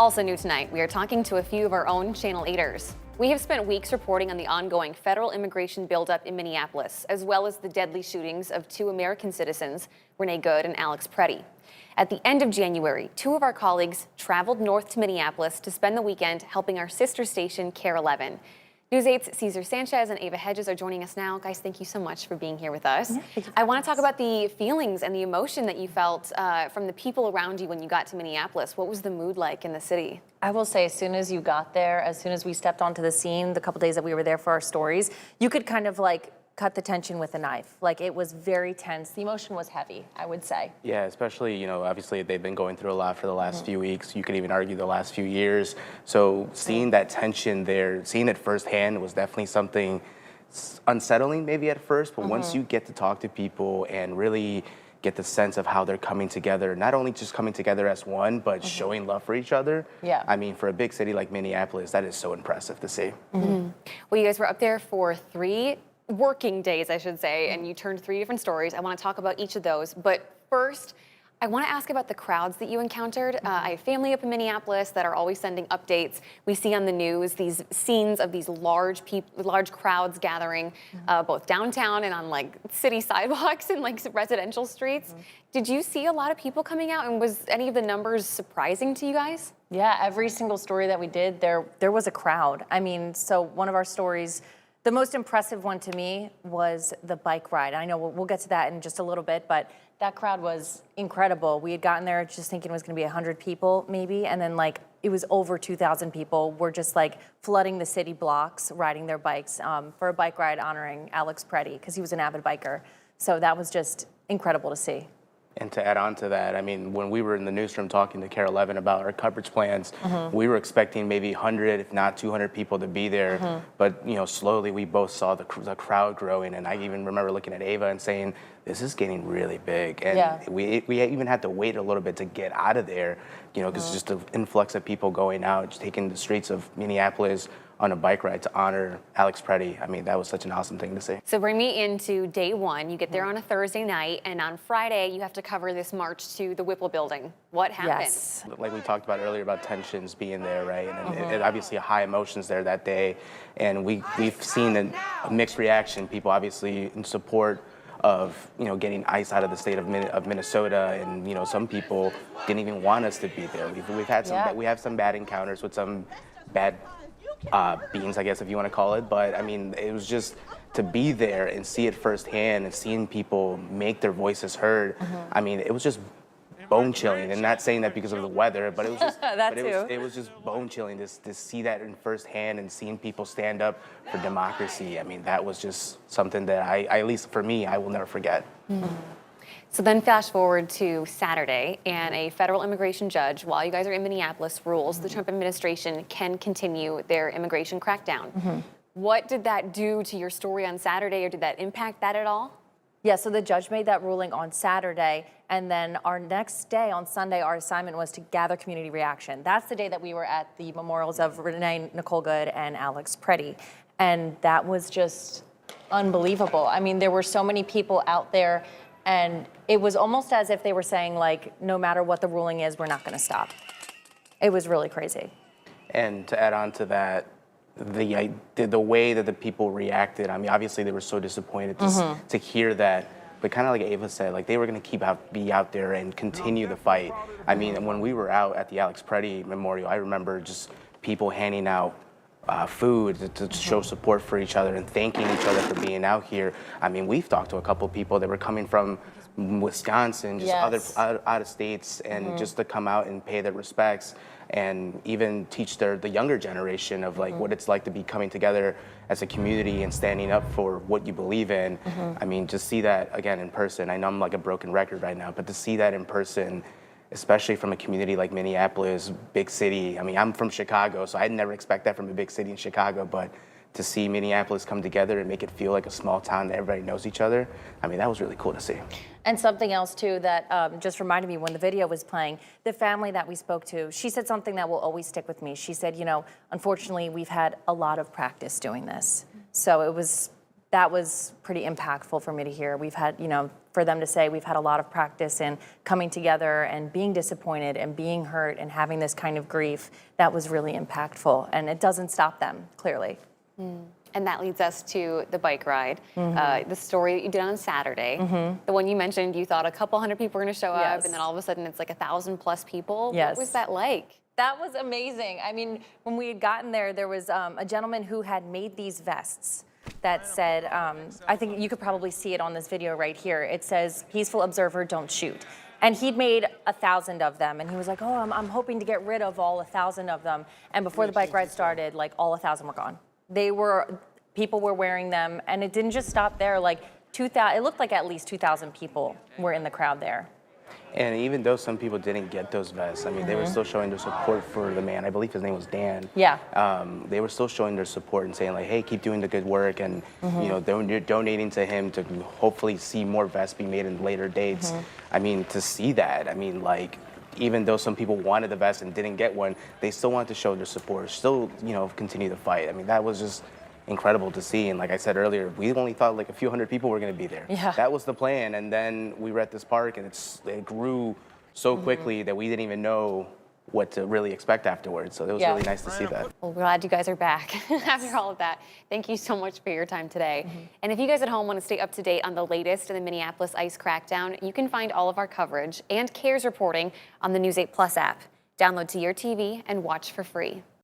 Also new tonight, we are talking to a few of our own Channel 8ers. We have spent weeks reporting on the ongoing federal immigration buildup in Minneapolis, as well as the deadly shootings of two American citizens, Renee Good and Alex Pretti. At the end of January, two of our colleagues traveled north to Minneapolis to spend the weekend helping our sister station, KARE 11. News 8's Cesar Sanchez and Hedges are joining us now. Guys, thank you so much for being here with us. I want to talk about the feelings and the emotion that you felt from the people around you when you got to Minneapolis. What was the mood like in the city? I will say, as soon as you got there, as soon as we stepped onto the scene, the couple days that we were there for our stories, you could kind of like cut the tension with a knife. Like, it was very tense. The emotion was heavy, I would say. Yeah, especially, you know, obviously they've been going through a lot for the last few weeks. You could even argue the last few years. So seeing that tension there, seeing it firsthand was definitely something unsettling maybe at first, but once you get to talk to people and really get the sense of how they're coming together, not only just coming together as one, but showing love for each other. Yeah. I mean, for a big city like Minneapolis, that is so impressive to see. Well, you guys were up there for 3 working days, I should say, and you turned 3 different stories. I want to talk about each of those, but first, I want to ask about the crowds that you encountered. I have family up in Minneapolis that are always sending updates. We see on the news these scenes of these large crowds gathering, both downtown and on like city sidewalks and like residential streets. Did you see a lot of people coming out, and was any of the numbers surprising to you guys? Yeah, every single story that we did, there was a crowd. I mean, so one of our stories, the most impressive one to me was the bike ride. I know we'll get to that in just a little bit, but that crowd was incredible. We had gotten there just thinking it was going to be 100 people maybe, and then like it was over 2,000 people. We're just like flooding the city blocks, riding their bikes for a bike ride honoring Alex Pretti because he was an avid biker. So that was just incredible to see. And to add on to that, I mean, when we were in the newsroom talking to KARE 11 about our coverage plans, we were expecting maybe 100, if not 200 people to be there. But, you know, slowly we both saw the crowd growing. And I even remember looking at Ava and saying, this is getting really big. And we even had to wait a little bit to get out of there, you know, because just the influx of people going out, just taking the streets of Minneapolis on a bike ride to honor Alex Pretti. I mean, that was such an awesome thing to see. So bring me into day one. You get there on a Thursday night, and on Friday you have to cover this march to the Whipple building. What happened? Yes. Like we talked about earlier about tensions being there, right? And obviously high emotions there that day. And we've seen a mixed reaction. People obviously in support of, you know, getting ICE out of the state of Minnesota, and, you know, some people didn't even want us to be there. We've had some we have some bad encounters with some bad beings, I guess, if you want to call it. But I mean, it was just to be there and see it firsthand and seeing people make their voices heard. I mean, it was just bone chilling, and not saying that because of the weather, but it was just it was just bone chilling to see that in firsthand and seeing people stand up for democracy. I mean, that was just something that I at least for me, I will never forget. So then fast forward to Saturday, and a federal immigration judge, while you guys are in Minneapolis, rules the Trump administration can continue their immigration crackdown. What did that do to your story on Saturday, or did that impact that at all? Yeah, so the judge made that ruling on Saturday, and then our next day, on Sunday, our assignment was to gather community reaction. That's the day that we were at the memorials of Renee Good and Alex Pretti, and that was just unbelievable. I mean, there were so many people out there, and it was almost as if they were saying, like, no matter what the ruling is, we're not going to stop. It was really crazy. And to add on to that, the way that the people reacted, I mean, obviously they were so disappointed to hear that, but kind of like Ava said, like they were going to be out there and continue the fight. I mean, when we were out at the Alex Pretti Memorial, I remember just people handing out food to show support for each other and thanking each other for being out here. I mean, we've talked to a couple people that were coming from Wisconsin, just other out of states, and just to come out and pay their respects and even teach the younger generation of like what it's like to be coming together as a community and standing up for what you believe in. I mean, just see that again in person. I know I'm like a broken record right now, but to see that in person, especially from a community like Minneapolis, big city. I mean, I'm from Chicago, so I'd never expect that from a big city in Chicago, but to see Minneapolis come together and make it feel like a small town that everybody knows each other, I mean, that was really cool to see. And something else, too, that just reminded me when the video was playing, the family that we spoke to, she said something that will always stick with me. She said, you know, unfortunately, we've had a lot of practice doing this. So that was pretty impactful for me to hear. We've had, you know, for them to say we've had a lot of practice in coming together and being disappointed and being hurt and having this kind of grief, that was really impactful. And it doesn't stop them, clearly. And that leads us to the bike ride, the story that you did on Saturday. The one you mentioned, you thought a couple hundred people were going to show up, Yes. and then all of a sudden it's like 1,000+ people. Yes. What was that like? That was amazing. I mean, when we had gotten there, there was a gentleman who had made these vests that said, I think you could probably see it on this video right here. It says, "Peaceful observer, don't shoot." And he'd made 1,000 of them, and he was like, "Oh, I'm hoping to get rid of all 1,000 of them." And before the bike ride started, like all 1,000 were gone. People were wearing them, and it didn't just stop there. Like 2,000, it looked like at least 2,000 people were in the crowd there. And even though some people didn't get those vests, I mean, they were still showing their support for the man. I believe his name was Dan. Yeah. They were still showing their support and saying like, hey, keep doing the good work, and you know, they're donating to him to hopefully see more vests be made in later dates. I mean, to see that, I mean, like, even though some people wanted the vest and didn't get one, they still wanted to show their support, still, you know, continue the fight. I mean, that was just incredible to see. And like I said earlier, we only thought like a few hundred people were going to be there. Yeah. That was the plan. And then we were at this park, and it grew so quickly that we didn't even know what to really expect afterwards. So it was really nice to see that. Well, we're glad you guys are back after all of that. Thank you so much for your time today. And if you guys at home want to stay up to date on the latest in the Minneapolis ICE crackdown, you can find all of our coverage and CARES reporting on the News 8 Plus app. Download to your TV and watch for free.